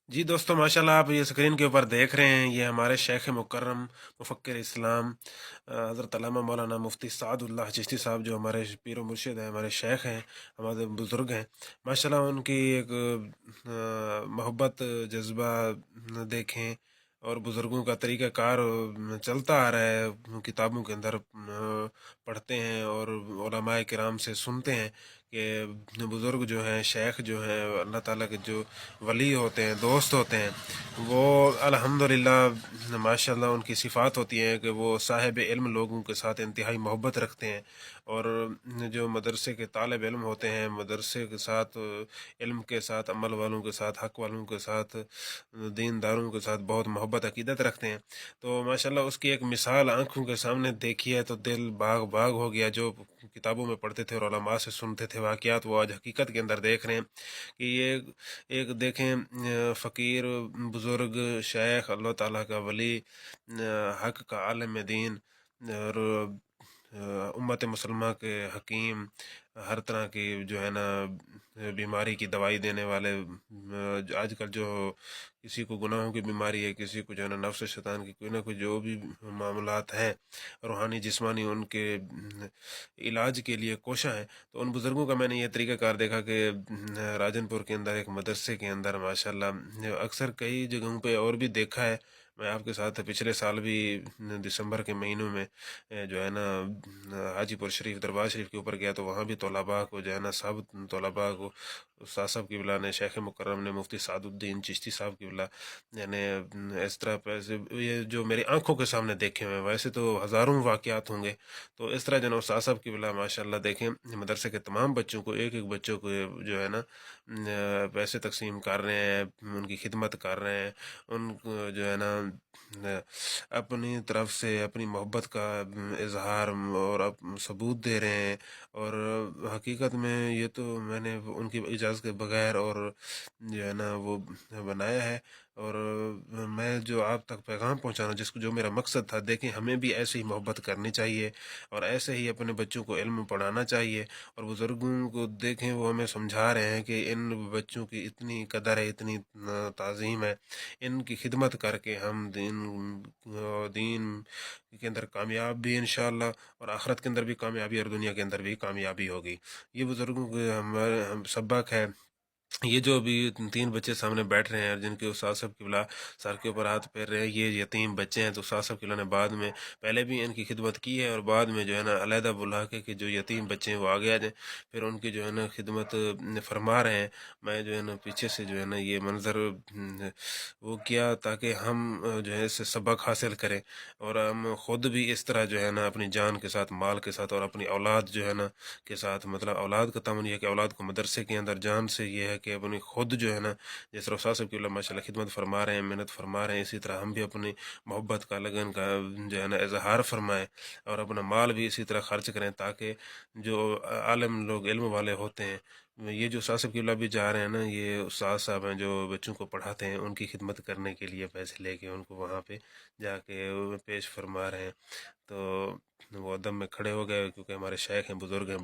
जी दोस्तों, माशाल्लाह आप ये स्क्रीन के ऊपर देख रहे हैं, ये हमारे शेख मुकर्रम मुफक्किर इस्लाम हज़रत अल्लामा मौलाना मुफ्ती सादुल्लाह चिश्ती साहब, जो हमारे पीर व मुर्शिद हैं, हमारे शेख हैं, हमारे बुज़ुर्ग हैं। माशाल्लाह उनकी एक मोहब्बत, जज़्बा देखें, और बुज़ुर्गों का तरीक़ाकार चलता आ रहा है, किताबों के अंदर पढ़ते हैं और उलमाए किराम से सुनते हैं कि बुज़ुर्ग जो हैं, शेख जो हैं, अल्लाह ताला के जो वली होते हैं, दोस्त होते हैं, वो अल्हम्दुलिल्लाह माशाल्लाह उनकी सिफ़ात होती हैं कि वो साहिब इल्म लोगों के साथ इंतहाई मोहब्बत रखते हैं। और जो मदरसे के तालिब इल्म होते हैं, मदरसे के साथ, इल्म के साथ, अमल वालों के साथ, हक़ वालों के साथ, दीनदारों के साथ बहुत मोहब्बत अक़ीदत रखते हैं। तो माशाल्लाह उसकी एक मिसाल आँखों के सामने देखी है तो दिल बाग-बाग हो गया। जो किताबों में पढ़ते थे और उलमा से सुनते थे वाक़यात, वो आज हकीकत के अंदर देख रहे हैं कि ये एक देखें, फ़कीर, बुज़ुर्ग, शेख, अल्लाह ताला का वली, हक़ का आलिम दीन, और उम्मत मुसलमा के हकीम, हर तरह की जो है ना बीमारी की दवाई देने वाले, आजकल जो किसी को गुनाहों की बीमारी है, किसी को जो है ना नफ्स शैतान की कोई ना कोई जो भी मामलात हैं, रूहानी जिस्मानी, उनके इलाज के लिए कोशा है। तो उन बुज़ुर्गों का मैंने ये तरीक़ाकार देखा कि राजनपुर के अंदर एक मदरसे के अंदर माशाल्लाह अक्सर कई जगहों पे और भी देखा है। मैं आपके साथ पिछले साल भी दिसंबर के महीनों में जो है ना हाजीपुर शरीफ, दरबार शरीफ के ऊपर गया, तो वहाँ भी तलबा को जो है ना, सब तलबा को उस्ताद साहब क़िबला ने, शेख मुकर्रम ने, मुफ्ती सादुद्दीन चिश्ती साहब क़िबला यानी इस तरह पैसे, ये जो मेरी आंखों के सामने देखे हुए हैं, वैसे तो हज़ारों वाक़यात होंगे, तो इस तरह जो है उस्ताद साहब क़िबला माशाल्लाह देखें मदरसे के तमाम बच्चों को, एक एक बच्चों को जो है ना पैसे तकसीम कर रहे हैं, उनकी खिदमत कर रहे हैं, उनको जो है ना अपनी तरफ से अपनी मोहब्बत का इजहार और सबूत दे रहे हैं। और हकीकत में ये तो मैंने उनकी इजाज़त के बगैर और जो है ना वो बनाया है। और मैं जो आप तक पैगाम पहुंचाना, जिसको जो मेरा मकसद था, देखें हमें भी ऐसे ही मोहब्बत करनी चाहिए और ऐसे ही अपने बच्चों को इल्म पढ़ाना चाहिए। और बुज़ुर्गों को देखें, वो हमें समझा रहे हैं कि इन बच्चों की इतनी कदर है, इतनी ताज़ीम है, इनकी खिदमत करके हम दीन के अंदर कामयाब भी इंशाअल्लाह, और आखिरत के अंदर भी कामयाबी, और दुनिया के अंदर भी कामयाबी होगी। ये बुज़ुर्गों के हमारे हम सबक है। ये जो अभी 3 बच्चे सामने बैठ रहे हैं और जिनके उस्ताद साहब क़िबला सर के ऊपर हाथ फेर रहे हैं, ये यतीम बच्चे हैं। तो उस्ताद साहब क़िबला ने बाद में पहले भी इनकी खिदमत की है, और बाद में जो है ना अलहदा बुला के कि जो यतीम बच्चे हैं वो आगे आ जाएँ, फिर उनकी जो है ना खिदमत फरमा रहे हैं। मैं जो है ना पीछे से जो है ना ये मंज़र वो किया, ताकि हम जो है इससे सबक हासिल करें, और हम ख़ुद भी इस तरह जो है ना अपनी जान के साथ, माल के साथ, और अपनी औलाद जो है ना के साथ, मतलब औलाद का तमन ये है कि औलाद को मदरसे के अंदर, जान से ये है कि अपनी खुद जो है ना, जिस तरह उस्ताद साहब क़िबला माशाल्लाह खिदमत फरमा रहे हैं, मेहनत फरमा रहे हैं, इसी तरह हम भी अपनी मोहब्बत का, लगन का जो है ना इजहार फरमाएँ, और अपना माल भी इसी तरह खर्च करें, ताकि जो आलिम लोग, इल्म वाले होते हैं, ये जो उस्ताद साहब क़िबला भी जा रहे हैं ना, ये उस्ताद साहब हैं जो बच्चों को पढ़ाते हैं, उनकी खिदमत करने के लिए पैसे लेके उनको वहाँ पे जाके वो पेश फरमा रहे हैं। तो वो अदब में खड़े हो गए, क्योंकि हमारे शेख हैं, बुज़ुर्ग हैं।